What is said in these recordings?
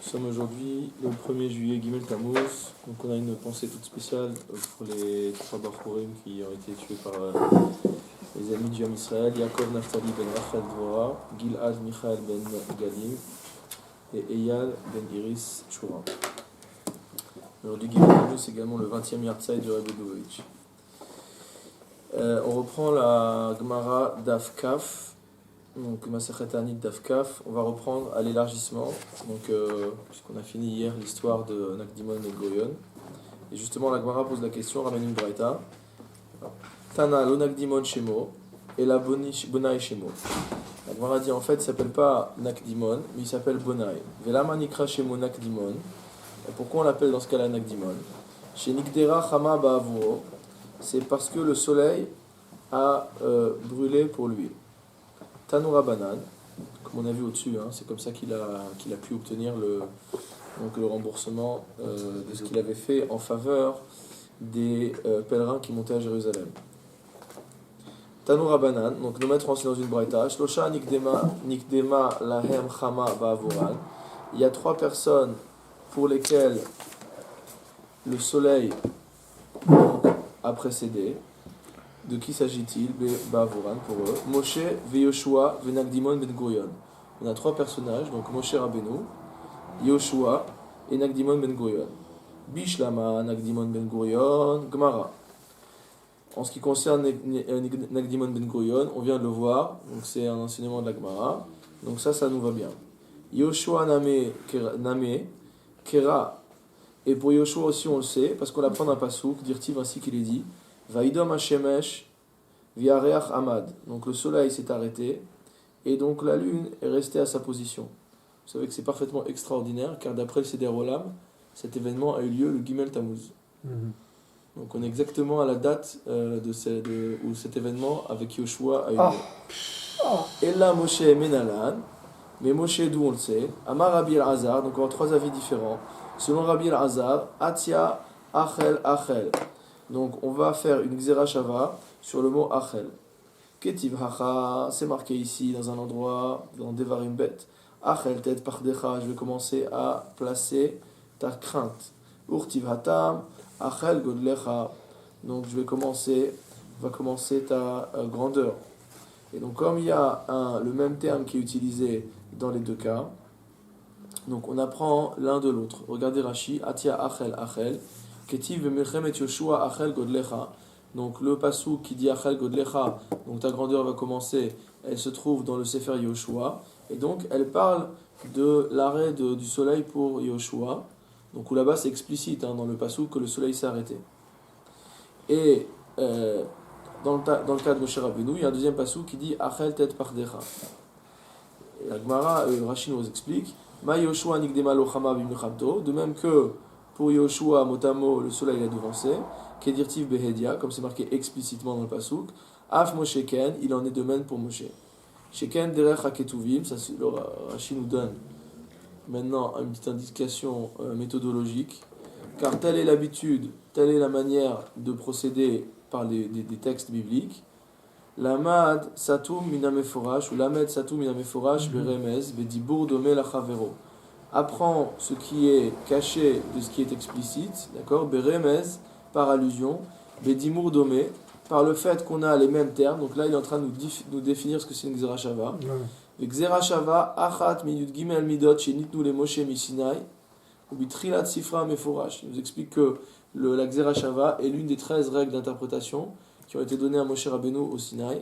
sommes aujourd'hui le 1er juillet, Gimel Tammuz. Donc on a une pensée toute spéciale pour les trois Bachurim qui ont été tués par les ennemis du Ham Israël. Yaakov Naftali ben Rachel Dvorah, Gilad Michael ben Galim et Eyal ben Iris Shura. Aujourd'hui Gimel Tammuz, c'est également le 20e Yartzai du Rebbe Lubavitch. On reprend la Gemara Daf Kaf. Donc Masechet Anit Daf Kaf, on va reprendre à l'élargissement, donc puisqu'on a fini hier l'histoire de Nakdimon et Goyon. Et justement la Gemara pose la question, ramène une braïta. Tana lo Nakdimon Shemo et la Bonai Shemo. La Gemara dit en fait il ne s'appelle pas Nakdimon, mais il s'appelle Bonai. Velama Nikra Shemo Nakdimon. Et pourquoi on l'appelle dans ce cas-là Nakdimon? Chez Nikdera Chama Ba'avuro, c'est parce que le soleil a brûlé pour lui. Tanoura Banan, comme on a vu au-dessus, c'est comme ça qu'il a pu obtenir le remboursement de ce qu'il avait fait en faveur des pèlerins qui montaient à Jérusalem. Tanoura Banan, donc nos maîtres enseignent dans une braïta, Shlosha Nikdema Lahem Chama Ba'avoran. Il y a 3 personnes pour lesquelles le soleil a précédé. De qui s'agit-il? Ba'avoran pour eux. Moshe, Yoshua, Nagdimon ben Gurion. On a 3 personnages, donc Moshe Rabbeinu, Yoshua et Nagdimon ben Gurion. Bishlama, Nagdimon ben Gurion, Gemara. En ce qui concerne Nagdimon ben Gurion, on vient de le voir, donc c'est un enseignement de la Gemara. Donc ça nous va bien. Yoshua Name, Kera. Et pour Yoshua aussi on le sait, parce qu'on l'apprend d'un pasouk, dirtiv ainsi qu'il est dit. Vaidom Hashemesh Viareach Amad. Donc le soleil s'est arrêté et donc la lune est restée à sa position. Vous savez que c'est parfaitement extraordinaire car d'après le Seder Olam, cet événement a eu lieu le Gimel Tammuz. Donc on est exactement à la date où cet événement avec Yoshua a eu lieu. Et là Moshe Menalan, mais Moshe d'où on le sait, Amar Rabbi El-Hazar, donc on a 3 avis différents. Selon Rabbi El-Hazar, Atia Achel Achel. Donc on va faire une Xerashava sur le mot Achel. Ketiv Hacha, c'est marqué ici dans un endroit, dans Devarim Bet. Achel tet pardecha, je vais commencer à placer ta crainte. Urtiv Hatam, Achel godlecha. Donc on va commencer ta grandeur. Et donc comme il y a le même terme qui est utilisé dans les 2 cas, donc on apprend l'un de l'autre. Regardez Rashi, Atia Achel Achel. Ketiv v'melchemet Yoshua Achel Godlecha. Donc le passouk qui dit Achel Godlecha, donc ta grandeur va commencer, elle se trouve dans le Sefer Yoshua. Et donc elle parle de l'arrêt du soleil pour Yoshua. Donc où là-bas c'est explicite dans le passouk que le soleil s'est arrêté. Et dans le cas de Moshe Rabbeinu, il y a un deuxième passouk qui dit Achel tet pardecha. Et la Gemara, Rashi nous explique Ma Yoshua nikdema lo chama b'milchamto. De même que pour Yoshua, motamo, le soleil a devancé. Kedirtiv behedia, comme c'est marqué explicitement dans le pasouk. Af Moshe ken, il en est de même pour Moshe. Sheken derech haketuvim, ça le Rashi nous donne maintenant une petite indication méthodologique. Car telle est l'habitude, telle est la manière de procéder par des textes bibliques. Lamad satum minameforash, ou lamed satum minameforash beremez, bedibur dome lachavero. Apprend ce qui est caché de ce qui est explicite, d'accord, beremez, par allusion, bedimur dome, par le fait qu'on a les mêmes termes. Donc là il est en train de nous définir ce que c'est une Xerashava. Xerashava achat miyud gimel midot shenitnu le Moshe misinai ou bitrilat sifra meforash. Il nous explique que la Xerashava est l'une des 13 règles d'interprétation qui ont été données à Moshe Rabbeinu au Sinaï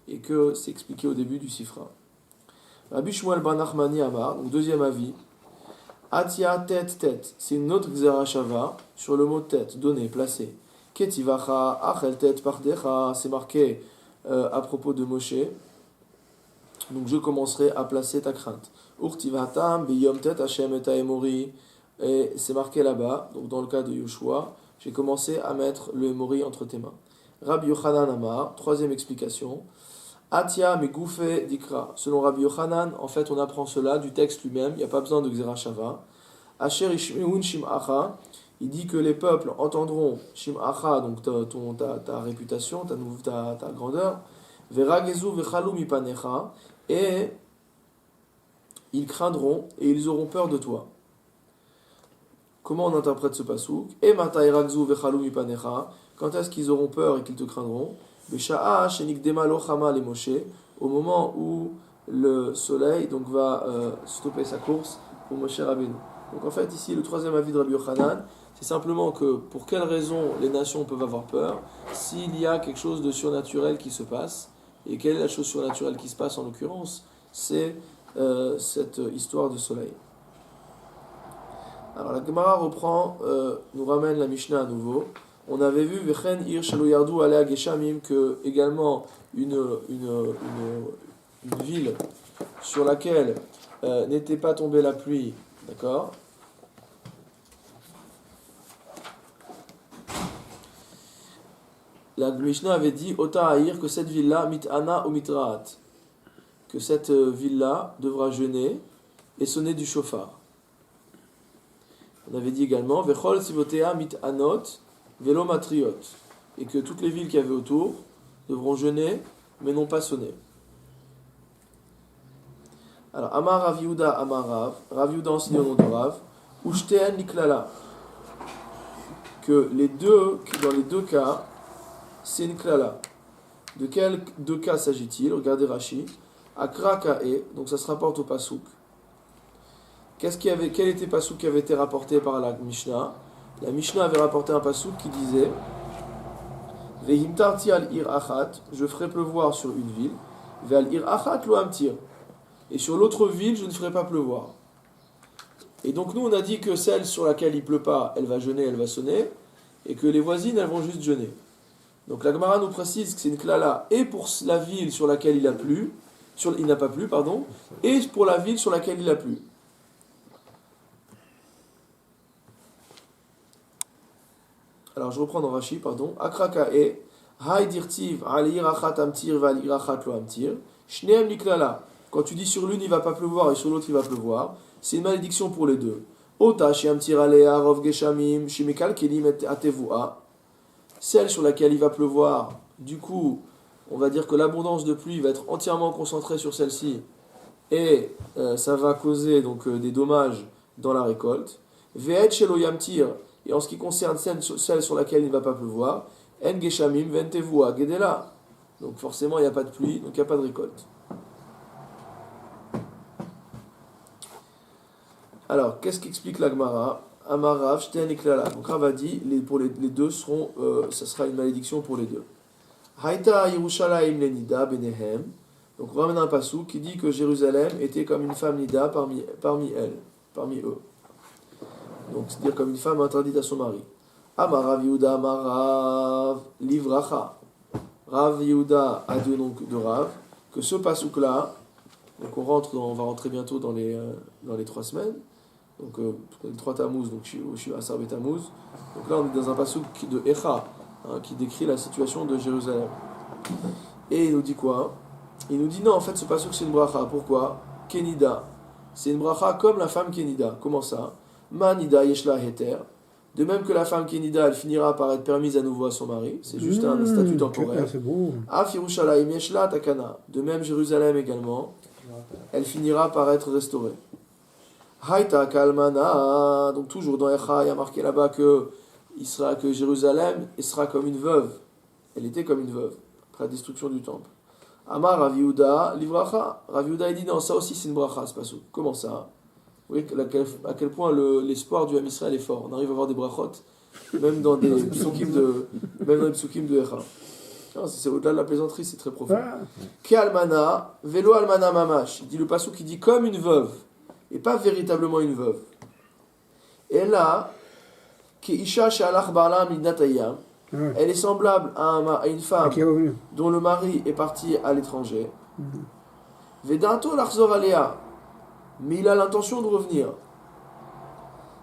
et que c'est expliqué au début du Sifra. Rabbi Shmuel bar Nachmani Amar, donc deuxième avis. Atia tête, c'est une autre Xerashava sur le mot tête, donné, placé. Ketivacha, achel tête pardecha, c'est marqué à propos de Moshe. Donc je commencerai à placer ta crainte. Urtivatam, biyom tête, Hashem et Emori, et c'est marqué là-bas, donc dans le cas de Yoshua, j'ai commencé à mettre le Emori entre tes mains. Rabbi Yochanan Amar, troisième explication. Atia megoufe dikra. Selon Rabbi Yochanan, en fait, on apprend cela du texte lui-même, il n'y a pas besoin de Xerashava. Asher ishmeun shim'acha, il dit que les peuples entendront shim'acha, donc ta réputation, ta grandeur. Veragezu vechalu mipanecha, et ils craindront et ils auront peur de toi. Comment on interprète ce pasouk? Et matai rakzu vechalou mipanecha. Quand est-ce qu'ils auront peur et qu'ils te craindront? Besha'a shenikdema lo chama le Moshe. Au moment où le soleil donc va stopper sa course pour Moshe Rabbeinu. Donc en fait ici le troisième avis de Rabbi Yochanan, c'est simplement que pour quelle raison les nations peuvent avoir peur s'il y a quelque chose de surnaturel qui se passe. Et quelle est la chose surnaturelle qui se passe en l'occurrence? C'est cette histoire de soleil. Alors la Gemara reprend, nous ramène la Mishnah à nouveau. On avait vu Vechen ir shelo yardu alea geshamim, que également une ville sur laquelle n'était pas tombée la pluie, d'accord? La Mishnah avait dit Ota Haïr, que cette ville-là, mit'ana ou mitraat, que cette ville-là devra jeûner et sonner du chauffard. On avait dit également Vechol sivotea mit'anot velo matriot, et que toutes les villes qu'il y avait autour devront jeûner mais non pas sonner. Alors, Amar Rav Yehuda Amar Rav Yehuda enseigne au nom de Rav, Ushteen Niklala, que dans les deux cas, c'est une klala. De quels deux cas s'agit-il? Regardez Rashi. Akra Ka'e, donc ça se rapporte au Pasouk. Quel était le Pasouk qui avait été rapporté par la Mishnah? La Mishnah avait rapporté un Pasouk qui disait Vehimtarti al ir achat, je ferai pleuvoir sur une ville, ve al ir achat lo amtir, et sur l'autre ville je ne ferai pas pleuvoir. Et donc nous on a dit que celle sur laquelle il pleut pas, elle va jeûner, elle va sonner, et que les voisines elles vont juste jeûner. Donc la Gemara nous précise que c'est une klala et pour la ville sur laquelle il n'a pas plu, pardon, et pour la ville sur laquelle il a plu. Alors je reprends dans Rashi, pardon. Akraka e hay dirtiv al irachat amtir val irachat lo amtir. Shneem niklala. Quand tu dis sur l'une il va pas pleuvoir et sur l'autre il va pleuvoir, c'est une malédiction pour les deux. Ota shi amtir alea rov geshamim shimekal kelim et atevua. Celle sur laquelle il va pleuvoir, du coup, on va dire que l'abondance de pluie va être entièrement concentrée sur celle-ci et ça va causer donc des dommages dans la récolte. Ve'et shelo yamtir. Et en ce qui concerne celle sur laquelle il ne va pas pleuvoir, en geshamim ventevua gedela. Donc forcément il n'y a pas de pluie, donc il n'y a pas de récolte. Alors, qu'est-ce qu'explique la Gemara? Amarav, Shten et Klala. Donc Rav a dit, pour les deux seront, ça sera une malédiction pour les deux. Haïta Yerushalayim lenida benehem. Donc on ramène un passou qui dit que Jérusalem était comme une femme nida parmi eux. Donc c'est-à-dire comme une femme interdite à son mari. Amarav Yehuda Amarav livracha. Rav Yehuda a dit donc de Rav que ce passouk là, donc on va rentrer bientôt dans les 3 semaines. Donc les 3 Tammuz, donc Shiva Asar Tammuz. Donc là on est dans un passouk de Echa, qui décrit la situation de Jérusalem. Et il nous dit quoi? Il nous dit non, en fait ce passouk c'est une bracha. Pourquoi? Kenida. C'est une bracha comme la femme Kenida. Comment ça? Manida yeshla heter. De même que la femme Kenida, elle finira par être permise à nouveau à son mari. C'est juste un statut temporaire. Af Yerushalayim yeshla takana. De même Jérusalem également, elle finira par être restaurée. Haïta kalmana. Donc toujours dans Echa, il y a marqué là-bas que Jérusalem sera comme une veuve. Elle était comme une veuve après la destruction du temple. Amar Rav Yehuda livracha. Rav Yehuda il dit non, ça aussi c'est une bracha, ce passouk. Comment ça? Vous voyez à quel point l'espoir du Ham Israël est fort. On arrive à voir des brachot, même dans des psukim de Echa. C'est au-delà de la plaisanterie, c'est très profond. Ke almana, velo almana mamash. Il dit le passouk qui dit comme une veuve, et pas véritablement une veuve. Et là, ke isha she'alach ba'ala midnatayam. Elle est semblable à une femme dont le mari est parti à l'étranger. Vedanto l'achzor alea. Mais il a l'intention de revenir.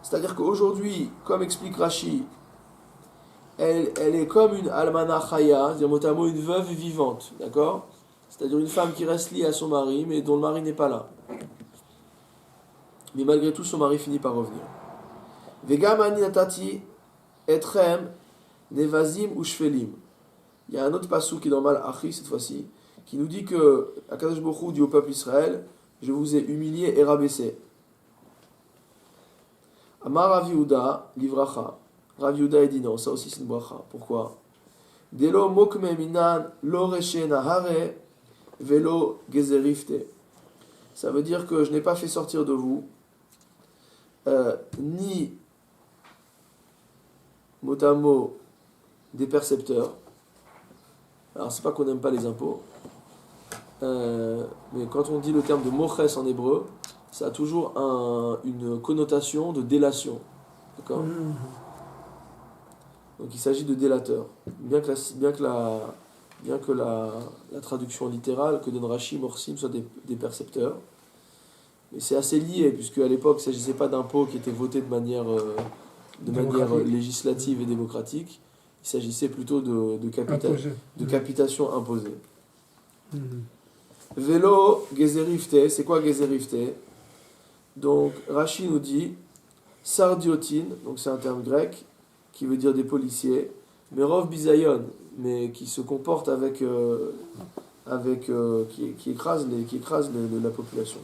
C'est-à-dire qu'aujourd'hui, comme explique Rashi, elle est comme une almana chaya, c'est-à-dire mot à mot une veuve vivante, d'accord? C'est-à-dire une femme qui reste liée à son mari, mais dont le mari n'est pas là. Mais malgré tout, son mari finit par revenir. Vegam ani natati etrem nevazim ou shvelim. Il y a un autre passou qui est dans Malachi cette fois-ci, qui nous dit que Akadosh Baruch Hu dit au peuple Israël, je vous ai humilié et rabaissé. Amar Rav Yehuda, livracha. Rav Yehuda dit non, ça aussi c'est une bracha. Pourquoi? Delo mokme minan lo reshe nahare velo gezerifte. Ça veut dire que je n'ai pas fait sortir de vous ni mot à mot des percepteurs. Alors c'est pas qu'on n'aime pas les impôts, mais quand on dit le terme de moches en hébreu, ça a toujours une connotation de délation. D'accord? Donc il s'agit de délateur. Bien que la traduction littérale que donne Rashi, Morsim, soit des percepteurs. Mais c'est assez lié, puisque à l'époque, il ne s'agissait pas d'impôts qui étaient votés de manière législative et démocratique. Il s'agissait plutôt de capitation imposée. Vélo, Gezerifte, c'est quoi Gezerifte? Donc Rashi nous dit sardiotine, donc c'est un terme grec qui veut dire des policiers, mais Rov Bizayon, mais qui se comporte qui écrase la population.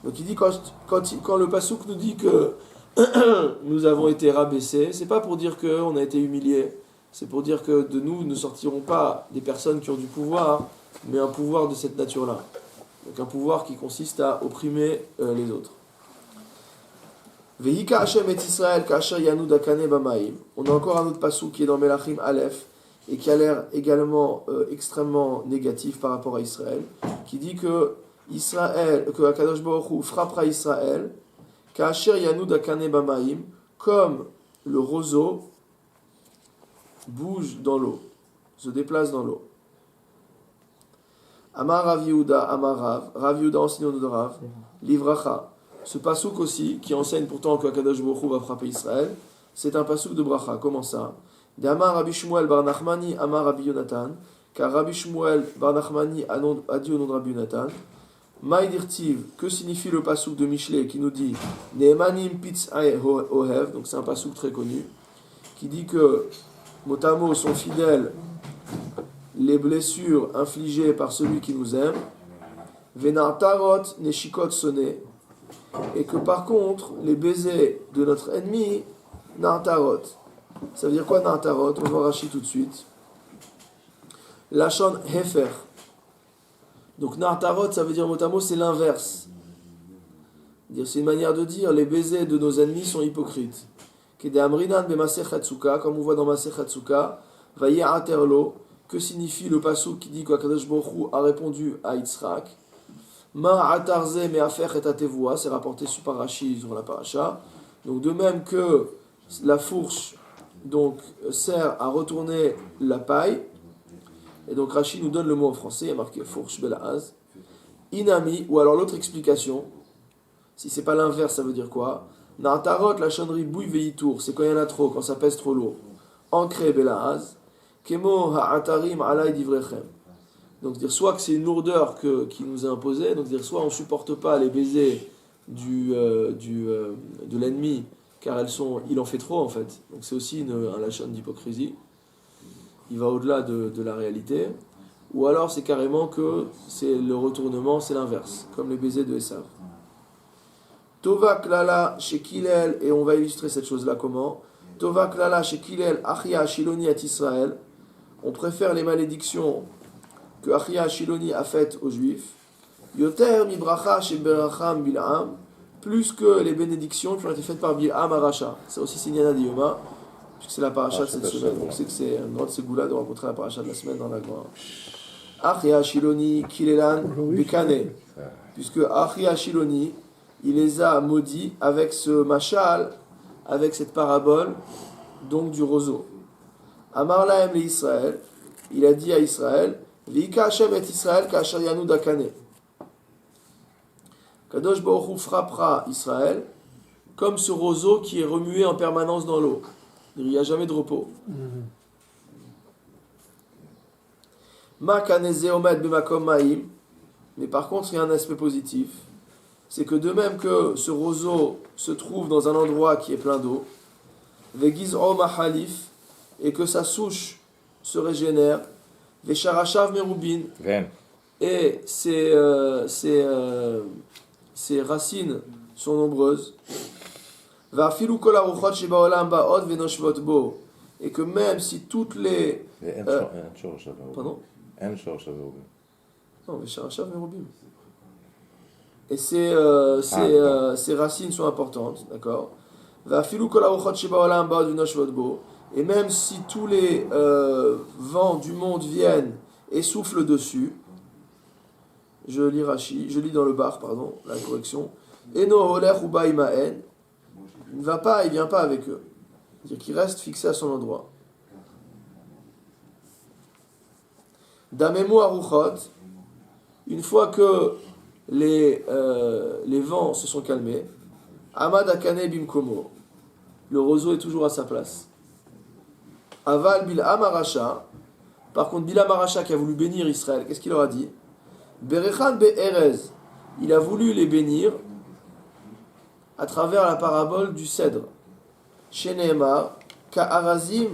Donc il dit quand le Passouk nous dit que nous avons été rabaissés, c'est pas pour dire qu'on a été humiliés, c'est pour dire que de nous ne sortiront pas des personnes qui ont du pouvoir, mais un pouvoir de cette nature-là. Donc un pouvoir qui consiste à opprimer les autres. Vehika Hashem et Israël kasher yanu dakane bamaim. On a encore un autre passou qui est dans Melachim Aleph et qui a l'air également extrêmement négatif par rapport à Israël, qui dit que Akadosh Baruch Hu frappera Israël kasher yanu dakane bamaim, comme le roseau bouge dans l'eau, se déplace dans l'eau. Amar Rav Yehuda, Amar Rav Yehuda enseigne de Rav, livracha. Ce pasouk aussi, qui enseigne pourtant que Akadosh Baruch Hu va frapper Israël, c'est un pasouk de bracha. Comment ça? D'Amar Rabbi Shmuel bar Nachmani, Amar Rabbi Yonatan, car Rabbi Shmuel bar Nachmani a dit au nom de Rabbi Yonatan, Maïdirtiv, que signifie le pasouk de Michelet qui nous dit Neemanim Pitz'ai Ohev, donc c'est un pasouk très connu, qui dit que mot à mot sont fidèles les blessures infligées par celui qui nous aime, Venartarot Neshikot Soné, et que par contre, les baisers de notre ennemi, Nartarot. Ça veut dire quoi Nartarot? On va voir Rashi tout de suite. Lachon Hefer. Donc Nartarot, ça veut dire mot à mot, c'est l'inverse. C'est une manière de dire, les baisers de nos ennemis sont hypocrites. Kede Amrinan Bemasech Hatsuka, comme on voit dans Masech Hatsuka, Vaye Aterlo, que signifie le passouk qui dit qu'Akadosh Baruch Hu a répondu à Yitzhak. Ma atarze me afer et atevua, c'est rapporté par Rashi sur la paracha. Donc de même que la fourche donc sert à retourner la paille, et donc Rashi nous donne le mot en français, il y a marqué fourche belaz. Inami, ou alors l'autre explication, si c'est pas l'inverse, ça veut dire quoi? Na'atarot, la chonnerie bouille veitour, c'est quand il y en a trop, quand ça pèse trop lourd. Ancré belaz, kemo ha'atarim alay divrechem. Donc dire soit que c'est une lourdeur qui nous est imposée, donc dire soit on ne supporte pas les baisers de l'ennemi, car il en fait trop en fait. Donc c'est aussi un lachon d'hypocrisie. Il va au-delà de la réalité. Ou alors c'est carrément que c'est le retournement, c'est l'inverse, comme les baisers de Esav. Tova klala chez Kilel, et on va illustrer cette chose-là comment? Tova klala chez Kilel, Achia Shiloni at Israël. On préfère les malédictions que Achia Shiloni a faites aux Juifs. Yoter mibracha chez Beracham Bil'am, plus que les bénédictions qui ont été faites par Bil'am Aracha. Ça aussi c'est Nyana Diyoma, puisque c'est la paracha de cette semaine. Donc c'est une grande ségoula de rencontrer la paracha de la semaine dans la gloire. Achia Shiloni Kilelan Bekane, puisque Achia Shiloni, il les a maudits avec ce machal, avec cette parabole, donc du roseau. Amar lahem le Israël, il a dit à Israël, Vika Hashem et Israël kasher yanu dakane. Kadosh Baruch Hu frappera Israël comme ce roseau qui est remué en permanence dans l'eau. Il n'y a jamais de repos. Ma kaneze omed b'makom ma'im. Mais par contre, il y a un aspect positif. C'est que de même que ce roseau se trouve dans un endroit qui est plein d'eau, Vegizro mahalif, et que sa souche se régénère, Vesharashav merubin, et ses racines sont nombreuses, Va'afilu kol haruchot shebaolam ba'od venoshvot bo. Et que même si toutes les... Pardon? Non, Vesharashav Merubim. Et ces racines sont importantes, d'accord? Va'afilu kol haruchot shebaolam ba'od venoshvot bo. Et même si tous les vents du monde viennent et soufflent dessus, je lis Rashi, je lis dans le bar, pardon, la correction. Eno holech uba imaen, il ne va pas, il vient pas avec eux. C'est-à-dire qu'il reste fixé à son endroit. Damemu aruchot, une fois que les vents se sont calmés, Amad akane bimkomo, le roseau est toujours à sa place. Aval Bil'am Arasha, par contre Bil'am Arasha qui a voulu bénir Israël, qu'est-ce qu'il leur a dit? Berechan be'erez, il a voulu les bénir à travers la parabole du cèdre. Sheneemar, Ka'arazim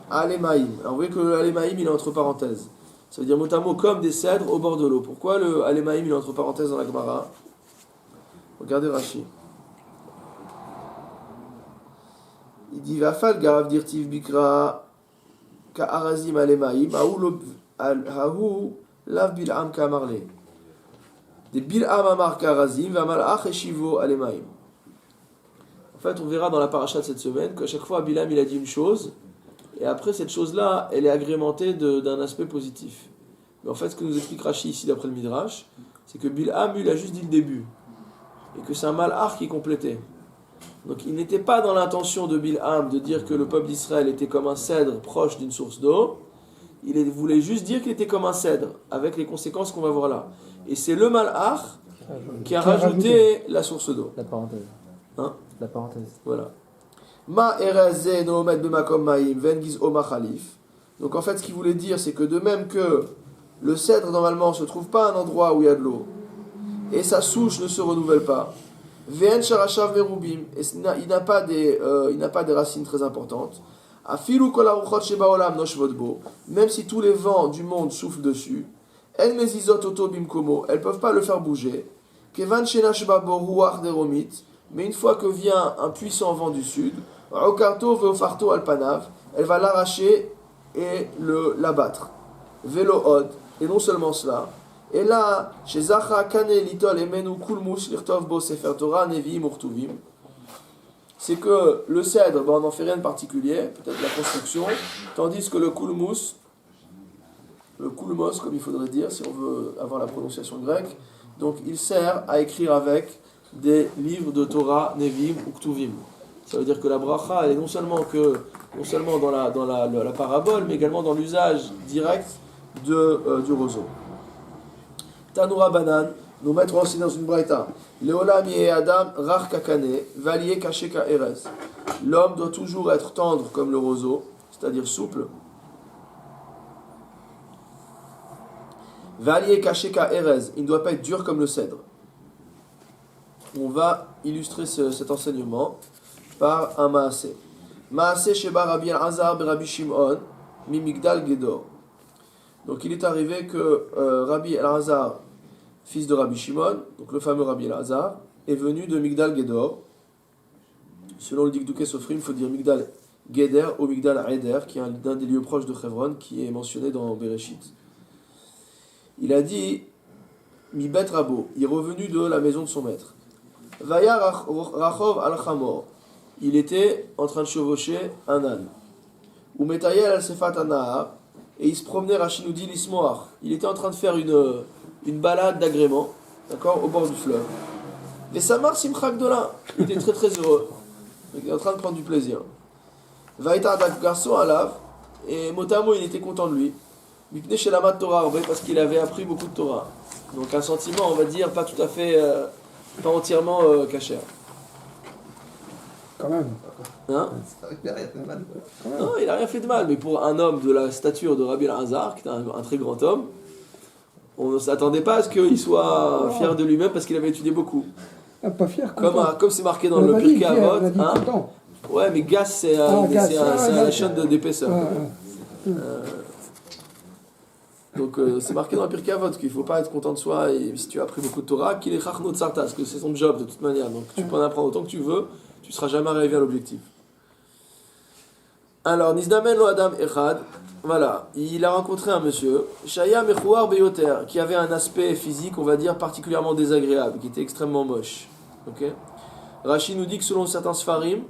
Alemaim. Alors vous voyez que le Alemaim il est entre parenthèses. Ça veut dire mot à mot comme des cèdres au bord de l'eau. Pourquoi le Alemaim il est entre parenthèses dans la Gemara? Regardez Rashi. Il dit Vafal Garav Dirtiv Bikra Ka'arazim Alemaim Hahu Lav Bil'am Ka'amarle. Des Bil'am Amar Ka'arazim Vamalach Eshivo Alemaim. En fait, on verra dans la paracha de cette semaine qu'à chaque fois Bil'am il a dit une chose et après cette chose-là elle est agrémentée d'un aspect positif. Mais en fait, ce que nous explique Rashi ici d'après le Midrash, c'est que Bil'am il a juste dit le début et que c'est un malach qui complétait. Donc il n'était pas dans l'intention de Bil'am de dire que le peuple d'Israël était comme un cèdre proche d'une source d'eau. Il voulait juste dire qu'il était comme un cèdre, avec les conséquences qu'on va voir là. Et c'est le malach qui a rajouté la source d'eau. La parenthèse. Hein? La parenthèse. Voilà. Ma ereze no omed b'makom ma'im ven gizo machalif. Donc en fait ce qu'il voulait dire c'est que de même que le cèdre normalement ne se trouve pas à un endroit où il y a de l'eau, et sa souche ne se renouvelle pas, Ve'en sharashav merubim, et il n'a pas des racines très importantes. Afilu kol haruchot shebaolam noshvot bo, même si tous les vents du monde soufflent dessus, en mezizot oto bimkomo, elles peuvent pas le faire bouger. Kevan shenashba bo ruach deromit, mais une fois que vient un puissant vent du sud, okarto veofarto alpanav, elle va l'arracher et l'abattre. Velo od, et non seulement cela. Et là, chez Zacha Kane Litol Emenu Kulmus Lirtov Bo Sefer Torah Nevi'im Urtuvim, c'est que le cèdre, on n'en fait rien de particulier, peut-être la construction, tandis que le kulmus, comme il faudrait dire, si on veut avoir la prononciation grecque, donc il sert à écrire avec des livres de Torah Nevi'im Urtuvim. Ça veut dire que la bracha, elle est non seulement dans la parabole, mais également dans l'usage direct du roseau. Tanoura Banan, nous mettrons aussi dans une braïta. Leolam yeh adam rach kakane, valier caché ka erez. L'homme doit toujours être tendre comme le roseau, c'est-à-dire souple. Valier caché ka erez, il ne doit pas être dur comme le cèdre. On va illustrer cet enseignement par un maaseh. Maaseh sheba Rabbi Elazar be Rabbi Shimon, mi Migdal Gedor. Donc il est arrivé que Rabbi Elazar, fils de Rabbi Shimon, donc le fameux Rabbi Elazar, est venu de Migdal Gedor. Selon le Dikdouké Sofrim, il faut dire Migdal Geder ou Migdal Eder, qui est un des lieux proches de Hebron, qui est mentionné dans Bereshit. Il a dit Mi Bet Rabo, il est revenu de la maison de son maître. Vaya Rachov al Chamor, il était en train de chevaucher un âne. Ou Metayel al Sefat Anahar, et il se promenait Rachinoudi l'Ismoar. Il était en train de faire une balade d'agrément, d'accord, au bord du fleuve. Et Samar Simcha Gdola, il était très très heureux. Il est en train de prendre du plaisir. Vaïta Dak Garçon Alav, et Motamo il était content de lui. Mipne Shelamat Torah, parce qu'il avait appris beaucoup de Torah. Donc un sentiment, on va dire, pas tout à fait, pas entièrement cachère. Quand même. Hein? Il a rien fait de mal. Non, il n'a rien fait de mal, mais pour un homme de la stature de Rabbi Elazar, qui est un très grand homme, on ne s'attendait pas à ce qu'il soit fier de lui-même parce qu'il avait étudié beaucoup. Ah, pas fier, comme c'est marqué dans le Pirkei Avot. Hein? Ouais, mais Gas, c'est un chaîne d'épaisseur. Donc c'est marqué dans le Pirkei Avot qu'il ne faut pas être content de soi et si tu as appris beaucoup de Torah, qu'il est Chachnot Sartas, que c'est son job de toute manière. Donc tu peux en apprendre autant que tu veux. tu ne seras jamais arrivé à l'objectif. Alors, Nizdamen lo Adam Echad, voilà, il a rencontré un monsieur, Shaya Mechouar Beyoter, qui avait un aspect physique, on va dire, particulièrement désagréable, qui était extrêmement moche. Ok. Rashi nous dit que selon certains Sfarim,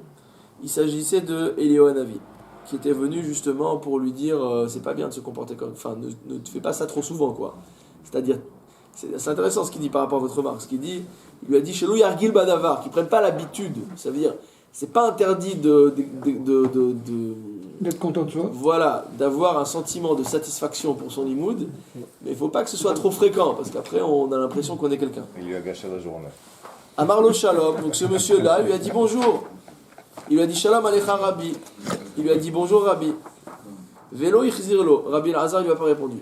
il s'agissait de Eliyahu Hanavi, qui était venu justement pour lui dire c'est pas bien de se comporter comme. Enfin, ne te fais pas ça trop souvent, quoi. C'est-à-dire, c'est intéressant ce qu'il dit par rapport à votre remarque. Ce qu'il dit, il lui a dit chez lui, Yargil Badavar, qui ne prennent pas l'habitude. Ça veut dire, c'est pas interdit d'être content de soi. Voilà, d'avoir un sentiment de satisfaction pour son limoud, mais il ne faut pas que ce soit trop fréquent, parce qu'après, on a l'impression qu'on est quelqu'un. Il lui a gâché la journée. Amarlo Shalom, donc ce monsieur-là lui a dit bonjour. Il lui a dit Shalom Alecha Rabbi. Il lui a dit bonjour Rabbi. Velo Ichzirlo. Rabbi Al-Hazar lui a pas répondu.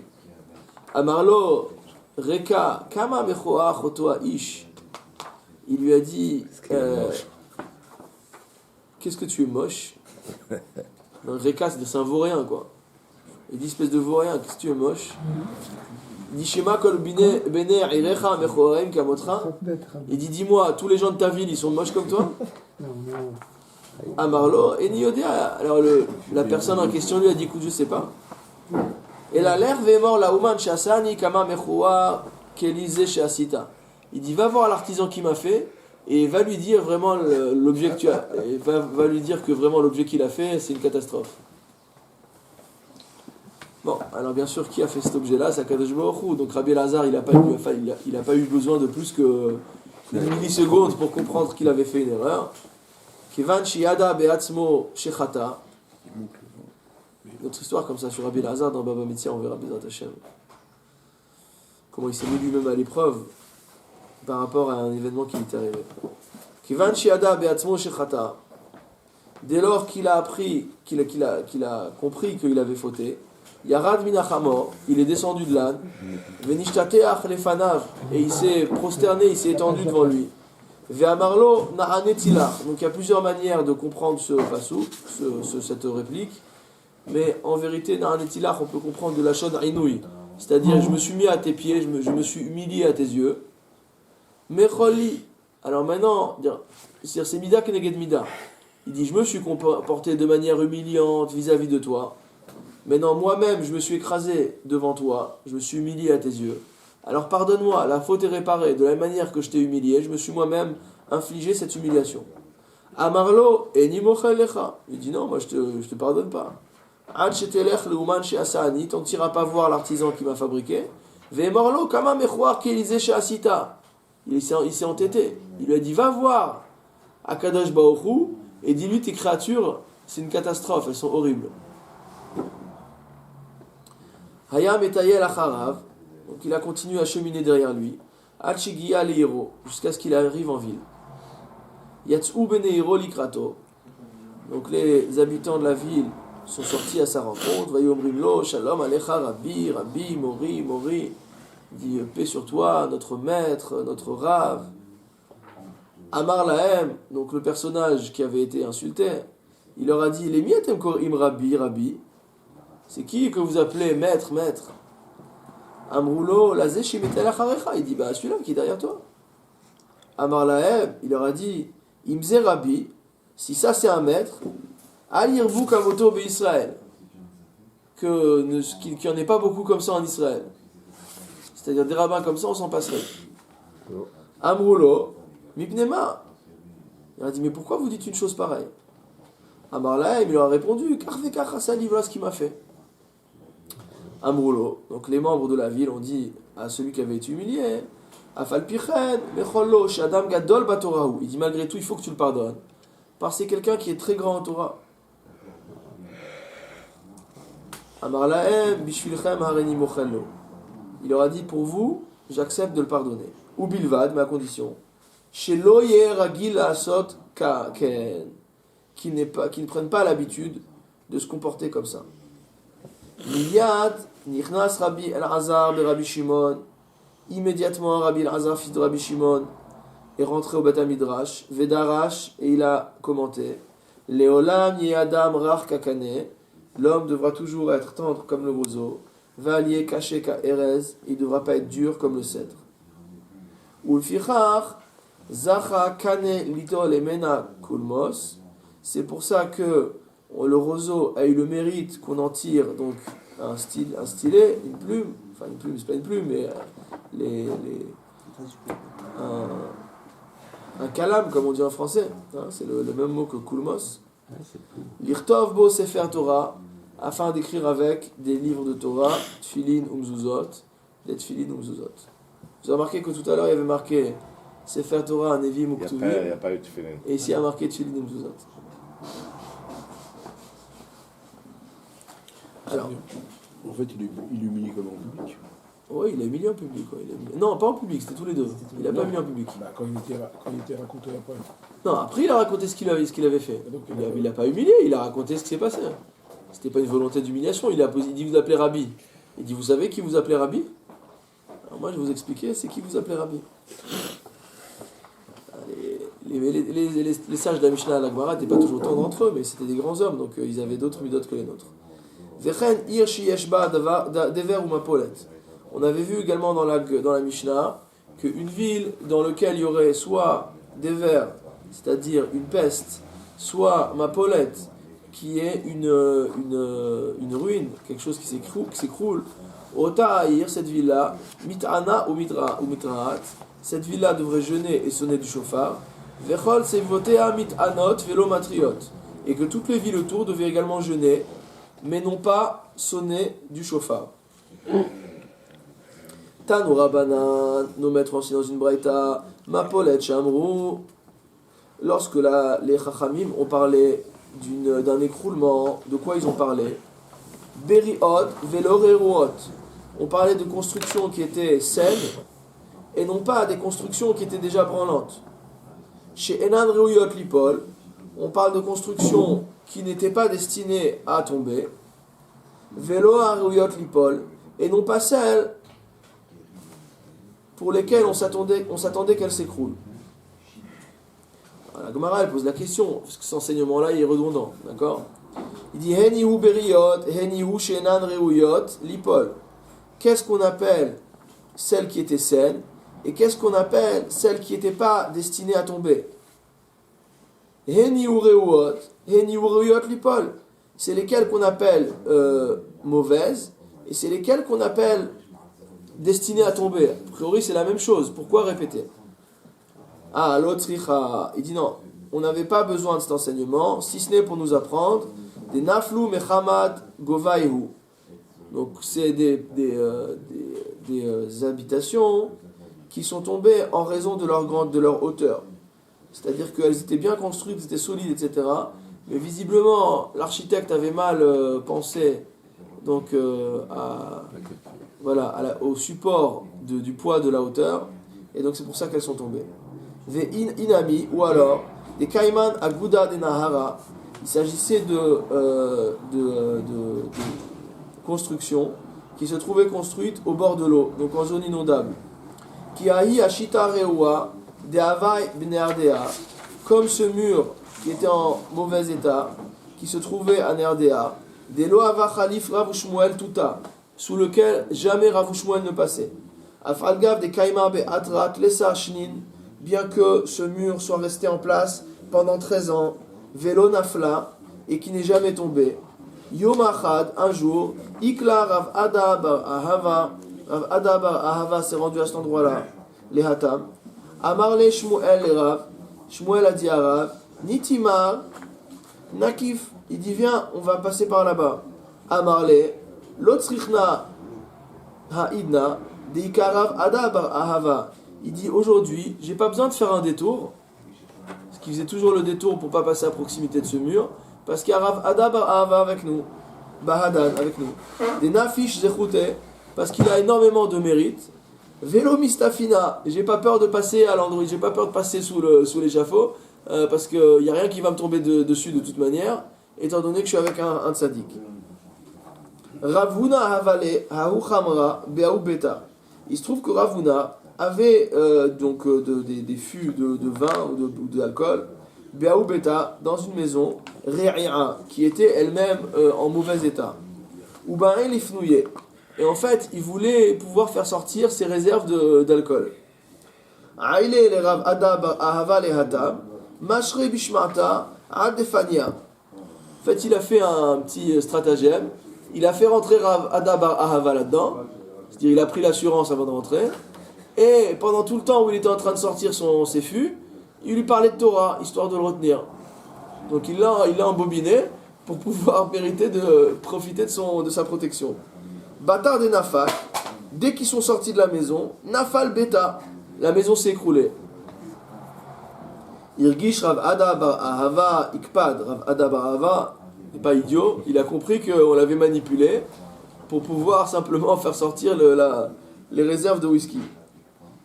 Amarlo Reka Kama Mechoach Otoa Ish. Il lui a dit qu'est-ce que tu es moche. Non, Reka, c'est un vaurien quoi. Il dit espèce de vaurien, qu'est-ce que tu es moche. Il dit Shema Kol Bene Irecha Mechoraim Kamotra. Il dit dis-moi, tous les gens de ta ville ils sont moches comme toi. Amarlo, et Niyodea. Alors la personne en question lui a dit écoute, je sais pas. Et la l'air vémor la ouman chasani kama mechoua kelise chasita. Il dit va voir l'artisan qui m'a fait et va lui dire vraiment l'objet que tu as. Et va lui dire que vraiment l'objet qu'il a fait c'est une catastrophe. Bon, alors bien sûr, qui a fait cet objet-là? C'est Akadosh Baruch Hu. Donc Rabbi Elazar, il n'a pas eu besoin de plus que une milliseconde pour comprendre qu'il avait fait une erreur. Kivan Shiada Beatzmo Shechata. Notre histoire comme ça sur Rabbi Elazar dans Baba Metzia, on verra Bezrat Hashem. Comment il s'est mis lui-même à l'épreuve par rapport à un événement qui lui était arrivé. Kivan Shiada Beatzmo Shechata. Dès lors qu'il a appris, qu'il a compris qu'il avait fauté, Yarad Minachamor, il est descendu de l'âne, Venishtateach Lefanav, et il s'est prosterné, il s'est étendu devant lui. Ve'amarlo na'anetilach. Donc il y a plusieurs manières de comprendre ce pasuk, cette réplique, mais en vérité, na'anetilach, on peut comprendre de la shon inouï, c'est-à-dire je me suis mis à tes pieds, je me suis humilié à tes yeux. Mecholi. Alors maintenant, c'est mida keneged mida. Il dit je me suis comporté de manière humiliante vis-à-vis de toi. Maintenant, moi-même, je me suis écrasé devant toi, je me suis humilié à tes yeux. Alors pardonne-moi, la faute est réparée. De la même manière que je t'ai humilié, je me suis moi-même infligé cette humiliation. Amarlo, eni mochel lecha. Il dit non, moi je te pardonne pas. Ad shetelech leuman she'asani, tant que tu n'iras pas voir l'artisan qui m'a fabriqué. Ve'emorlo kama mechouar ke'elise she'asita. Il s'est entêté. Il lui a dit va voir Akadosh Baruch Hu et dis-lui tes créatures, c'est une catastrophe, elles sont horribles. Hayam etayel acharav. Donc il a continué à cheminer derrière lui. Achigia leiro, jusqu'à ce qu'il arrive en ville. Yatsou beneiro likrato. Donc les habitants de la ville sont sortis à sa rencontre. Vayomrimlo, shalom alecha rabbi, rabbi, mori, mori. Il dit paix sur toi, notre maître, notre rave. Amar lahem, donc le personnage qui avait été insulté, il leur a dit les mietem korim rabbi, rabbi. C'est qui que vous appelez maître, maître? Amroulo, la zéchimetel acharecha. Il dit, bah celui-là qui est derrière toi. Amar lahem, il leur a dit, imze rabbi, si ça c'est un maître, alirvou kamoto be Israël. Qu'il n'y en ait pas beaucoup comme ça en Israël. C'est-à-dire des rabbins comme ça, on s'en passerait. Amroulo, mipnema. Il a dit, mais pourquoi vous dites une chose pareille? Amar lahem, il leur a répondu, karvekach asali, voilà ce qu'il m'a fait. Amroulo, donc les membres de la ville ont dit à celui qui avait été humilié, Afalpichen, Mechollo, Shadam Gadol Batorahu. Il dit malgré tout, il faut que tu le pardonnes, parce que c'est quelqu'un qui est très grand en Torah. Amar lahem, Bishvilchem Hareni Mochello. Il leur a dit pour vous, j'accepte de le pardonner. Ou Bilvad, mais à condition. Shelo Yer Ragil Asot Ken. Qu'ils ne prennent pas l'habitude de se comporter comme ça. Miyad, Nichnas Rabbi El-Azar de Rabbi Shimon. Immédiatement, Rabbi El-Azar, fils de Rabbi Shimon, est rentré au Beth Midrash, Vedarash, et il a commenté Leolam Yadam Rach Kakane. L'homme devra toujours être tendre comme le roseau. Valier caché ka Erez. Il ne devra pas être dur comme le cèdre. Ulfichar, Zacha kane lito lemena kulmos. C'est pour ça que le roseau a eu le mérite qu'on en tire donc un stylet, une plume, enfin une plume, c'est pas une plume, mais un calame comme on dit en français, hein, c'est le même mot que kulmos. L'irtov bo sefer Torah, afin d'écrire avec des livres de Torah, tfilin ou mzuzot, des tfilin ou mzuzot. Vous avez remarqué que tout à l'heure il y avait marqué sefer Torah, nevim ou ktuvim, Il n'y a pas eu de tfilin. et ici il y a marqué tfilin ou mzuzot. Alors, En fait, il humilie comme en public. oui, il a humilié en public. Ouais, Non, pas en public, c'était tous les deux. Il n'a pas humilié en public. Bah, quand il était raconté après. Non, après il a raconté ce qu'il avait fait. Donc, Il n'a pas humilié, il a raconté ce qui s'est passé. C'était pas une volonté d'humiliation. Il dit vous appelez Rabbi. Il dit vous savez qui vous appelez Rabbi? Alors moi je vais vous expliquer c'est qui vous appelez Rabbi. Les sages de la Mishnah à la Gemara n'étaient pas toujours tendres entre eux, mais c'était des grands hommes, donc ils avaient d'autres midot que les nôtres. Vechen ir shiyeshba dever ou mapolet. On avait vu également dans la Mishnah qu'une ville dans laquelle il y aurait soit des vers, c'est-à-dire une peste, soit mapolette, qui est une ruine, quelque chose qui s'écroule, Ota Aïr, cette ville-là, mit'ana ou mitrahat, cette ville-là devrait jeûner et sonner du chauffard, vechol sevotea mit'anot velo matriot, et que toutes les villes autour devaient également jeûner, mais non pas sonner du chauffard. Tanu Rabanan, nos maîtres enseignent dans une braïta, Mapolet Shamru, lorsque les Chachamim ont parlé d'un écroulement, de quoi ils ont parlé? Beriot Veloreruot. On parlait de constructions qui étaient saines et non pas des constructions qui étaient déjà branlantes. Chez Enan Reuyot Lipol, on parle de constructions qui n'étaient pas destinées à tomber. Velo Reuyot Lipol, et non pas celles pour lesquelles on s'attendait qu'elles s'écroulent. La Gemara elle pose la question, parce que cet enseignement-là il est redondant, d'accord? Il dit Henihu beriot, henihu shenan reuyot, lipol. Qu'est-ce qu'on appelle celles qui étaient saines et qu'est-ce qu'on appelle celles qui n'étaient pas destinées à tomber? Henihu reuyot, henihu reuyot, lipol. C'est lesquelles qu'on appelle mauvaises et c'est lesquelles qu'on appelle destinées à tomber. A priori c'est la même chose, pourquoi répéter? Ah, l'autre, il dit non, on n'avait pas besoin de cet enseignement, si ce n'est pour nous apprendre des naflou mechamad govaihu. Donc, c'est des habitations qui sont tombées en raison de leur hauteur. C'est-à-dire qu'elles étaient bien construites, étaient solides, etc. Mais visiblement, l'architecte avait mal pensé donc, au support du poids de la hauteur, et donc c'est pour ça qu'elles sont tombées. Inami, ou alors des Kaiman Aguda de Nahara. Il s'agissait de constructions qui se trouvaient construites au bord de l'eau, donc en zone inondable. Kiahi Ashita Reua de Havai Bneardea, comme ce mur qui était en mauvais état, qui se trouvait à Nerdea, des Loava Khalif Rav Shmuel Tuta, sous lequel jamais Rav Shmuel ne passait. Afalgav de Kaiman Be Atrat Lesa Shnin, bien que ce mur soit resté en place pendant 13 ans, Velo Nafla, et qui n'est jamais tombé. Yom Achad, un jour, Ikla Rav Ada bar Ahava s'est rendu à cet endroit-là, les Hatam. Amarle Shmuel les Rav, Shmuel a dit à Rav, Nitimar, Nakif, il dit viens, on va passer par là-bas. Amarle, Lotzrichna Haidna, Deikarav Ada bar Ahava. Il dit aujourd'hui, j'ai pas besoin de faire un détour, parce qu'il faisait toujours le détour pour pas passer à proximité de ce mur, parce qu'il y a Rav Ada bar Ahava avec nous, Bahadan avec nous, des Nafish Zechute, parce qu'il a énormément de mérite, Vélo Mistafina, j'ai pas peur de passer à l'endroit, j'ai pas peur de passer sous l'échafaud, parce qu'il n'y a rien qui va me tomber dessus de toute manière, étant donné que je suis avec un tzaddik. Ravuna Havale, Hahu Chamra, Beahu Beta. Il se trouve que Ravuna avait des fûts de vin ou d'alcool, Beahu Beta, dans une maison, Re'ira, qui était elle-même en mauvais état. Ubain l'ifnouye. Et en fait, il voulait pouvoir faire sortir ses réserves d'alcool. Aïle le Rav Ada bar Ahava le Hatam, Mashre Bishmata, Adefania. En fait, il a fait un petit stratagème. Il a fait rentrer Rav Ada bar Ahava là-dedans. C'est-à-dire, il a pris l'assurance avant de rentrer. Et pendant tout le temps où il était en train de sortir ses fûts, il lui parlait de Torah, histoire de le retenir. Donc il l'a embobiné pour pouvoir mériter de profiter de sa protection. Batar de Nafal, dès qu'ils sont sortis de la maison, Nafal Beta, la maison s'est écroulée. Irgish Rav Ada bar Ahava Ikpad, Rav Ada bar Ahava n'est pas idiot, il a compris qu'on l'avait manipulé pour pouvoir simplement faire sortir les réserves de whisky.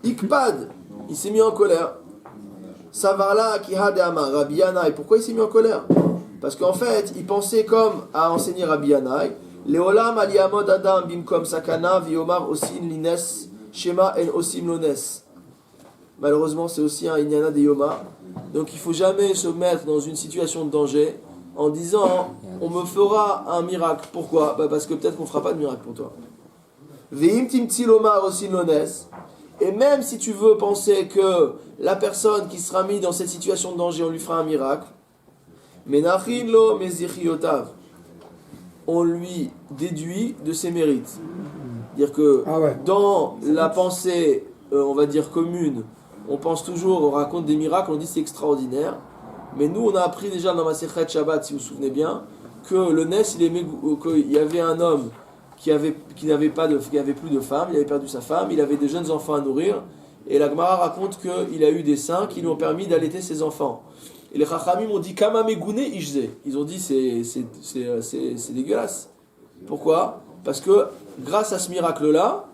Ikpad, il s'est mis en colère. Savarla Kihad Amar, Rabbi Yanaï. Pourquoi il s'est mis en colère? Parce qu'en fait, il pensait comme a enseigné Rabbi Yanaï, Leolam Aliyamod Adam Bimkom Sakana Viomar Osin Lines Shema En Osim Lones. Malheureusement, c'est aussi un Inyana de Yoma. Donc il ne faut jamais se mettre dans une situation de danger en disant on me fera un miracle. Pourquoi? Parce que peut-être qu'on ne fera pas de miracle pour toi. Veim Timtsi Lomar Osin Lones. Et même si tu veux penser que la personne qui sera mise dans cette situation de danger, on lui fera un miracle, Menachin lo mezichiotav, on lui déduit de ses mérites. Dire que dans la pensée, on va dire commune, on pense toujours, on raconte des miracles, on dit c'est extraordinaire. Mais nous, on a appris déjà dans Masechet Shabbat, si vous vous souvenez bien, que le Nes, qu'il y avait un homme qui avait plus de femme, il avait perdu sa femme, il avait des jeunes enfants à nourrir, et la Gemara raconte qu'il a eu des saints qui lui ont permis d'allaiter ses enfants. Et les Chachamim ont dit Kama Megune Ishze. Ils ont dit c'est dégueulasse. Pourquoi? Parce que grâce à ce miracle-là,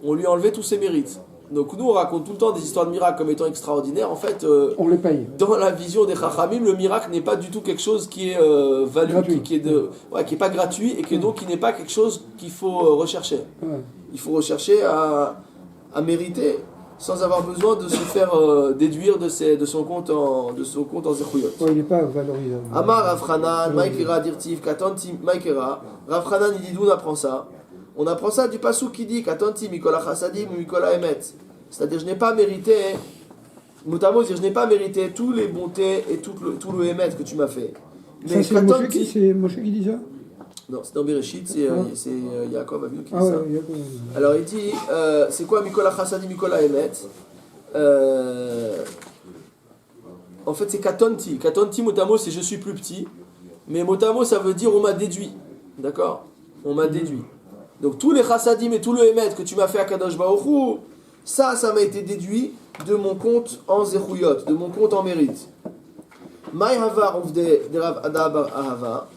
on lui a enlevé tous ses mérites. Donc nous on raconte tout le temps des histoires de miracles comme étant extraordinaires. En fait, on les paye. Dans la vision des Chachamim, le miracle n'est pas du tout quelque chose qui est valu, qui est pas gratuit et qui n'est pas quelque chose qu'il faut rechercher. Ouais. Il faut rechercher à mériter sans avoir besoin de se faire déduire de son compte en Zechuyot. Ouais, il n'est pas valorisé. Amar Rafranan, Maïkera Dirtiv, Katanti Maïkera. Rafranan il dit d'où on apprend ça? On apprend ça du passou qui dit Katanti Mikola Chassadim Mikola Emet. C'est-à-dire je n'ai pas mérité, Mutamo, je n'ai pas mérité tous les bontés et tout le Emet que tu m'as fait. Mais ça, c'est Moshe qui dit ça? Non, c'est dans Bereshit, c'est Yaakov Avinu qui dit ça. Alors il dit, c'est quoi Mikola Chassadim Mikola Emet? En fait c'est Katonti. Katonti Mutamo c'est je suis plus petit. Mais Mutamo ça veut dire on m'a déduit. D'accord? On m'a déduit. Donc tous les chassadim et tout le émet que tu m'as fait à Kadosh Baruch Hu, ça m'a été déduit de mon compte en zechuyot, de mon compte en mérite. Maï Havar ouf de Rav Ada bar Ahava.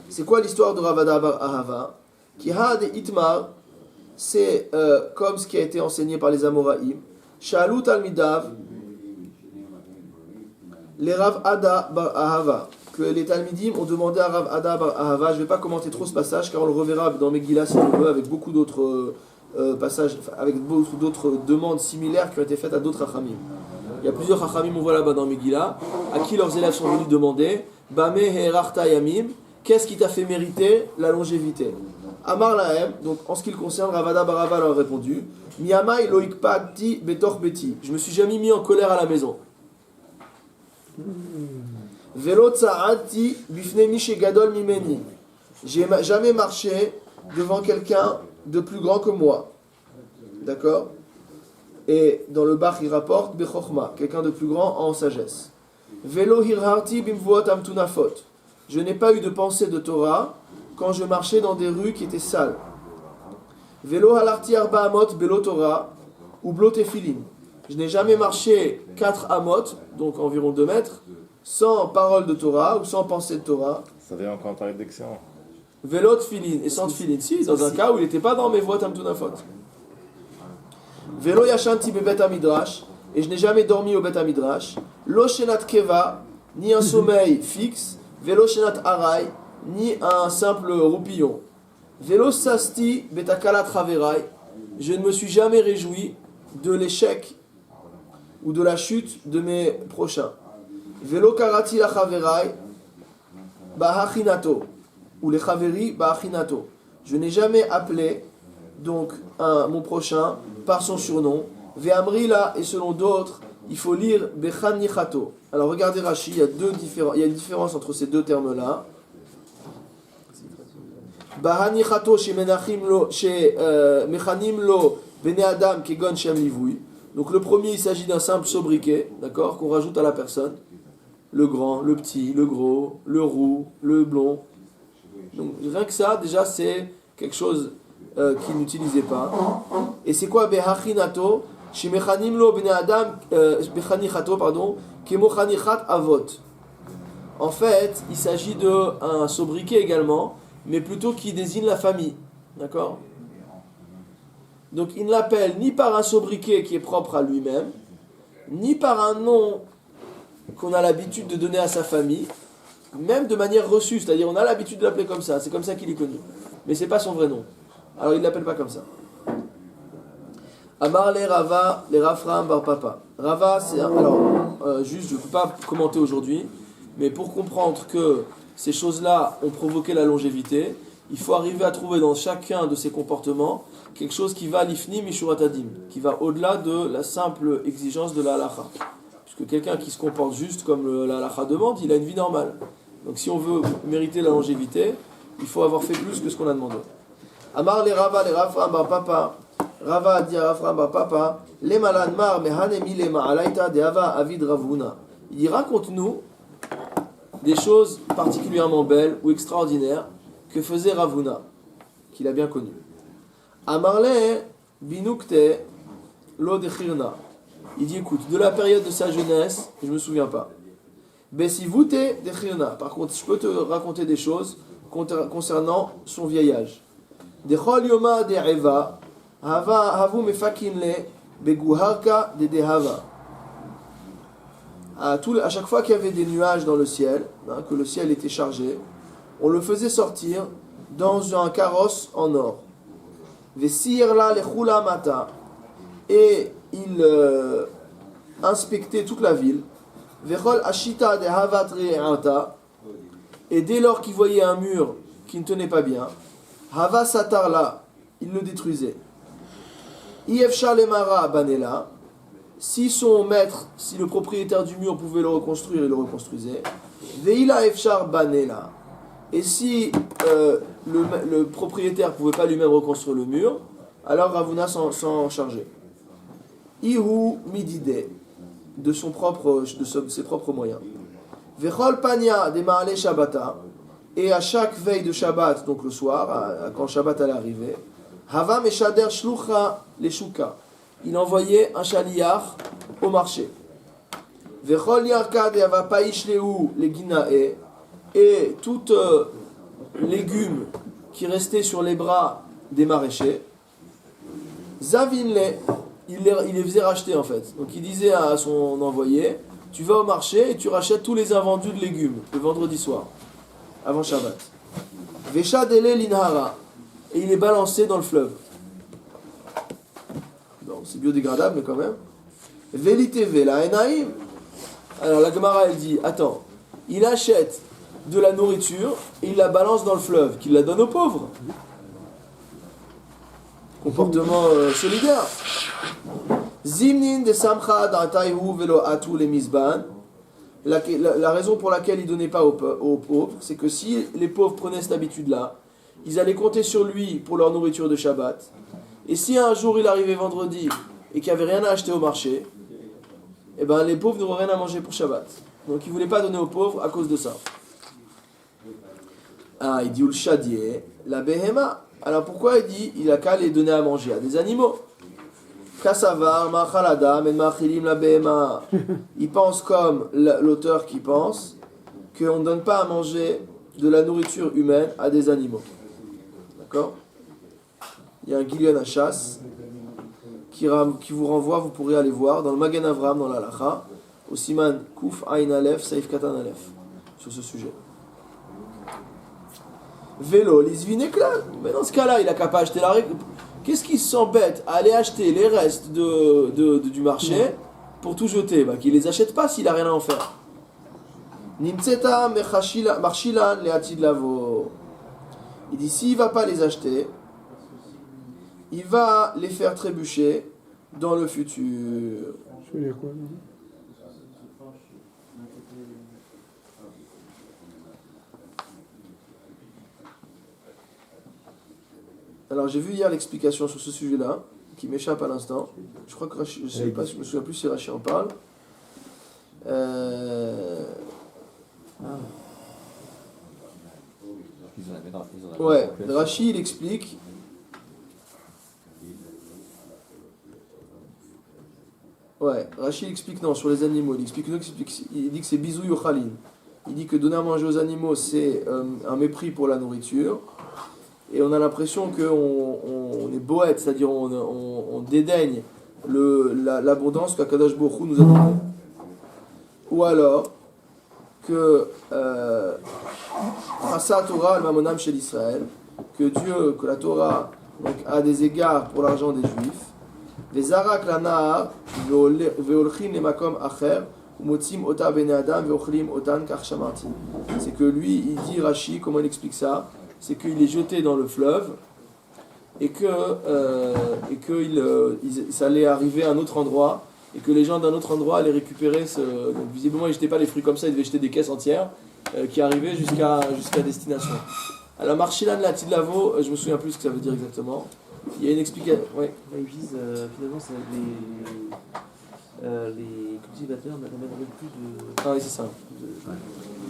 C'est quoi l'histoire de Rav Ada bar Ahava? Qui had et Itmar, c'est comme ce qui a été enseigné par les Amoraïm. Shalut al-Midav, les Rav Ada bar Ahava. Que les Talmidim ont demandé à Rav Ada bar Ahava. Je ne vais pas commenter trop ce passage car on le reverra dans Megillah si on veut, avec beaucoup d'autres passages, avec beaucoup d'autres demandes similaires qui ont été faites à d'autres Chachamim. Il y a plusieurs Chachamim, on voit là-bas dans Megillah, à qui leurs élèves sont venus demander Bame Herachta Yamim, qu'est-ce qui t'a fait mériter la longévité? Amar Lahem, donc en ce qui le concerne, Rav Ada bar Ahava leur a répondu Miyamai loikpati betor beti. Je me suis jamais mis en colère à la maison. Velo tsa'ati bifne miche gadol mimeni. J'ai jamais marché devant quelqu'un de plus grand que moi. D'accord? Et dans le Bach, il rapporte Bechochma, quelqu'un de plus grand en sagesse. Velo hirharti bimvuot amtunafot. Je n'ai pas eu de pensée de Torah quand je marchais dans des rues qui étaient sales. Velo halarti arba amot belo Torah ou blo tefilin. Je n'ai jamais marché 4 amot, donc environ 2 mètres, sans parole de Torah ou sans pensée de Torah. Ça vient encore parler d'excellent. Vélo tefilin et sans tefilin. Si, dans un cas où il n'était pas dans mes voies amtunafot. Vélo yashanti bebet amidrash, et je n'ai jamais dormi au bet amidrash. Lo shenat keva, ni un sommeil fixe. Vélo shenat aray, ni un simple roupillon. Vélo sasti betakalat raverai, je ne me suis jamais réjoui de l'échec ou de la chute de mes prochains. Vélo karati la chaverai bahachinato, ou les chaveri bahachinato. Je n'ai jamais appelé donc mon prochain par son surnom. Ve'amrila, et selon d'autres, il faut lire Bechanichato. Alors regardez Rashi, il y a une différence entre ces deux termes-là. Bahanichato chez Mechanim lo Bene Adam Kegon Shem Livui. Donc le premier, il s'agit d'un simple sobriquet, d'accord, qu'on rajoute à la personne. Le grand, le petit, le gros, le roux, le blond. Donc rien que ça, déjà, c'est quelque chose qu'ils n'utilisaient pas. Et c'est quoi Behachinato chez Mechanim lo Bene Adam Bechanichato, pardon, Kemochanichat Avot. En fait, il s'agit d'un sobriquet également, mais plutôt qui désigne la famille. D'accord ? Donc il ne l'appelle ni par un sobriquet qui est propre à lui-même, ni par un nom qu'on a l'habitude de donner à sa famille, même de manière reçue, c'est-à-dire on a l'habitude de l'appeler comme ça, c'est comme ça qu'il est connu. Mais c'est pas son vrai nom. Alors il ne l'appelle pas comme ça. Amar le Rava, le Rafram bar Papa. Rava, c'est juste, je ne peux pas commenter aujourd'hui, mais pour comprendre que ces choses-là ont provoqué la longévité, il faut arriver à trouver dans chacun de ces comportements quelque chose qui va l'ifni mishuratadim, qui va au-delà de la simple exigence de la halacha. Puisque quelqu'un qui se comporte juste comme la halacha demande, il a une vie normale. Donc si on veut mériter la longévité, il faut avoir fait plus que ce qu'on a demandé. Amar le Rava, le Rafram bar Papa. Rava a dit à Rafram bar Papa, le malan mar mehanemi le ma'alaita de ava avid ravuna. Il dit, raconte-nous des choses particulièrement belles ou extraordinaires que faisait Ravuna, qu'il a bien connu. Amarle binukte lo dechirna. Il dit, écoute, de la période de sa jeunesse, je ne me souviens pas. Besivute dechirna. Par contre, je peux te raconter des choses concernant son vieillage. Dechol yoma de eva, havu mefakinle beguharka de dehava. À chaque fois qu'il y avait des nuages dans le ciel, que le ciel était chargé, on le faisait sortir dans un carrosse en or. Vesirla lechula mata, et il inspectait toute la ville. Vechol ashita de havat re'ata, et dès lors qu'il voyait un mur qui ne tenait pas bien, hava satarla, il le détruisait. Iefsha lemara banela. Si son maître, si le propriétaire du mur pouvait le reconstruire, il le reconstruisait. Veila efshar banela. Et si le propriétaire ne pouvait pas lui-même reconstruire le mur, alors Ravuna s'en chargeait. Ihu midide, de ses propres moyens. Vechol pania de maale shabbata. Et à chaque veille de Shabbat, donc le soir, quand Shabbat allait arriver, hava meshader shlucha leshuka. Il envoyait un chaliar au marché. Vechol yarkad ava paishleu le ginae, et tout légumes qui restaient sur les bras des maraîchers, zavinle, il les faisait racheter en fait. Donc il disait à son envoyé, tu vas au marché et tu rachètes tous les invendus de légumes le vendredi soir, avant Shabbat. Veshadele linhara, et il les balançait dans le fleuve. C'est biodégradable, mais quand même. Veliteve la enaim. Alors la Gemara elle dit, attends, il achète de la nourriture et il la balance dans le fleuve, qu'il la donne aux pauvres. Comportement solidaire. Zimnin de samcha d'atayhu velo atu le misban. La raison pour laquelle il ne donnait pas aux pauvres, c'est que si les pauvres prenaient cette habitude-là, ils allaient compter sur lui pour leur nourriture de Shabbat. Et si un jour il arrivait vendredi et qu'il n'y avait rien à acheter au marché, eh ben les pauvres n'auraient rien à manger pour Shabbat. Donc il ne voulait pas donner aux pauvres à cause de ça. Ah, il dit Ulshadie, la behema. Alors pourquoi il dit il a qu'à les donner à manger à des animaux? Kassavar, machaladam, et machilim la behema. Il pense comme l'auteur qui pense qu'on ne donne pas à manger de la nourriture humaine à des animaux. D'accord? Il y a un Gilion à chasse qui vous renvoie, vous pourrez aller voir dans le Magen Avram, dans l'Alacha, au Siman Kouf Ain Aleph, Saif Katan Aleph, sur ce sujet. Vélo, l'isvineklal. Mais dans ce cas-là, il a qu'à pas acheter la règle. Qu'est-ce qui s'embête à aller acheter les restes du marché pour tout jeter? Qu'il les achète pas s'il a rien à en faire. Nimtseta marchilan leatid lavo. Il dit s'il va pas les acheter, il va les faire trébucher dans le futur. Je veux dire quoi, non? Alors j'ai vu hier l'explication sur ce sujet-là, qui m'échappe à l'instant. Je crois que Rashi, je sais pas, je me souviens plus si Rashi en parle. Ouais, Rashi il explique. Ouais, Rashi explique non sur les animaux. Il dit que c'est bisou yochalin. Il dit que donner à manger aux animaux c'est un mépris pour la nourriture. Et on a l'impression qu'on est boète, c'est-à-dire on dédaigne l'abondance qu'Akadosh Baruch Hu nous a donnée. Ou alors que Chassa Torah al-Mamonam chez l'Israël, que Dieu, que la Torah donc, a des égards pour l'argent des Juifs. Les Arak la Nahar, veolchim le makom acher, umotzim ota bene adam, veochlim otan kach shamarti. C'est que lui, il dit Rashi, comment il explique ça? C'est qu'il est jeté dans le fleuve et que ça allait arriver à un autre endroit et que les gens d'un autre endroit allaient récupérer ce. Donc visiblement, ils ne jetaient pas les fruits comme ça, ils devaient jeter des caisses entières qui arrivaient jusqu'à destination. Alors, Marchilan Latidlavo, je me souviens plus ce que ça veut dire exactement. Il y a une explication. Ouais. Ils visent finalement les cultivateurs n'amèneraient plus de. Ah oui, c'est ça.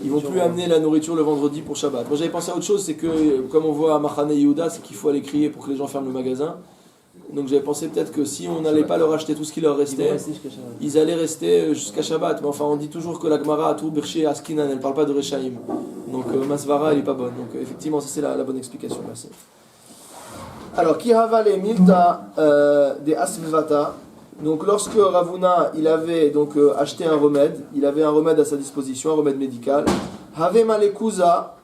Ils vont plus amener la nourriture le vendredi pour Shabbat. Moi j'avais pensé à autre chose, c'est que comme on voit à Machane Yehuda, c'est qu'il faut aller crier pour que les gens ferment le magasin. Donc j'avais pensé peut-être que si on n'allait pas leur acheter tout ce qui leur restait, ils allaient rester jusqu'à Shabbat. Mais enfin on dit toujours que la Gemara a tout Birché Askinan, elle ne parle pas de Rechaim. Donc Masvara elle n'est pas bonne. Donc effectivement ça c'est la bonne explication. Merci. Alors Kihava le Milta de Asvivata. Donc lorsque Ravuna il avait donc acheté un remède, il avait un remède à sa disposition, un remède médical. Have malekuza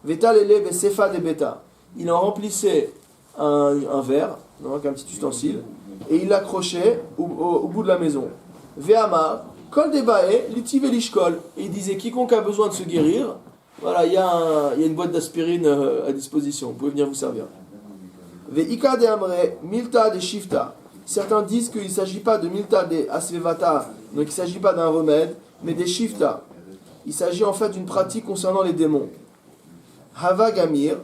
vetalele besefa de beta. Il en remplissait un verre, donc un petit ustensile, et il l'accrochait au bout de la maison. Ve'amar kol debae litiv elishkol. Et il disait quiconque a besoin de se guérir, voilà il y a une boîte d'aspirine à disposition, vous pouvez venir vous servir. Ve'ika de amre milta de shifta. Certains disent qu'il ne s'agit pas de milta de asvevata, donc il ne s'agit pas d'un remède, mais des shifta. Il s'agit en fait d'une pratique concernant les démons. Hava Gamir,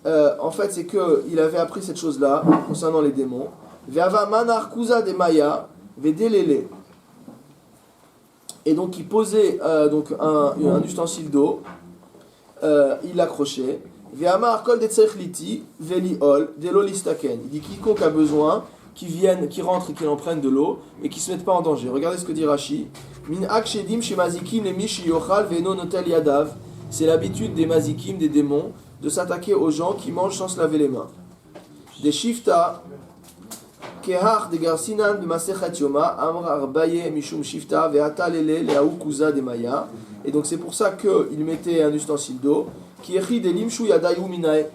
en fait c'est qu'il avait appris cette chose-là concernant les démons. Ve'ava manar kuza de maya, ve'delele. Et donc il posait donc un ustensile d'eau, il l'accrochait. Ve'amar kol de tserchliti, ve'liol, delolistaken. Il dit quiconque a besoin, qui viennent, qui rentrent et qui en prennent de l'eau et qui ne se mettent pas en danger. Regardez ce que dit Rashi. Min akshedim chez mazikim le mishi yochal veno notel yadav. C'est l'habitude des mazikim, des démons, de s'attaquer aux gens qui mangent sans se laver les mains. Des shifta, kehach de garsinan de masechat yoma, amr arbaye mishum shifta, ve'ata lele le'aukuza de maya. Et donc c'est pour ça qu'il mettait un ustensile d'eau, qui écrit des limshu yadayu minae.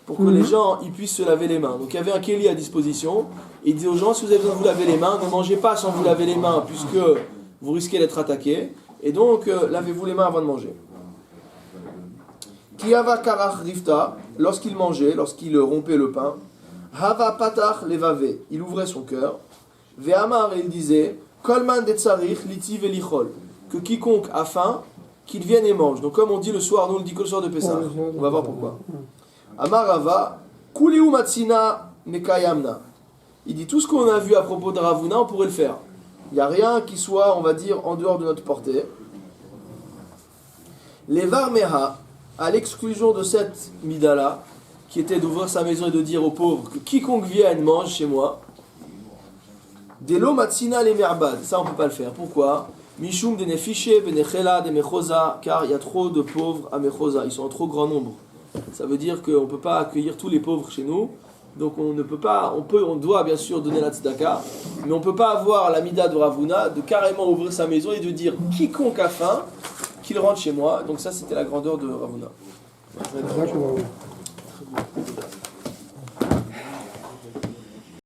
Pour que les gens ils puissent se laver les mains. Donc il y avait un kéli à disposition. Et il dit aux gens, si vous avez besoin de vous laver les mains, ne mangez pas sans vous laver les mains, puisque vous risquez d'être attaqué. Et donc lavez-vous les mains avant de manger. Kiyava karach rifta, lorsqu'il mangeait, lorsqu'il rompait le pain, hava patach levave, il ouvrait son cœur. Ve'amar, et il disait, kolman detzarich liti velichol, que quiconque a faim, qu'il vienne et mange. Donc comme on dit le soir, nous on le dit que le soir de Pessah. On va voir pourquoi. Amarava, kuliu matsina mekayamna. Il dit tout ce qu'on a vu à propos de Ravuna, on pourrait le faire. Il n'y a rien qui soit, on va dire, en dehors de notre portée. Levar meha, à l'exclusion de cette midala, qui était d'ouvrir sa maison et de dire aux pauvres que quiconque vienne mange chez moi. Delo matsina le merbad, ça on ne peut pas le faire. Pourquoi? Mishum de nefiche benechela de mechosa, car il y a trop de pauvres à mechosa, ils sont en trop grand nombre. Ça veut dire qu'on ne peut pas accueillir tous les pauvres chez nous, donc on ne peut pas, on doit bien sûr donner la tzedaka, mais on ne peut pas avoir la mida de Ravuna, de carrément ouvrir sa maison et de dire quiconque a faim, qu'il rentre chez moi. Donc ça c'était la grandeur de Ravuna. D'accord.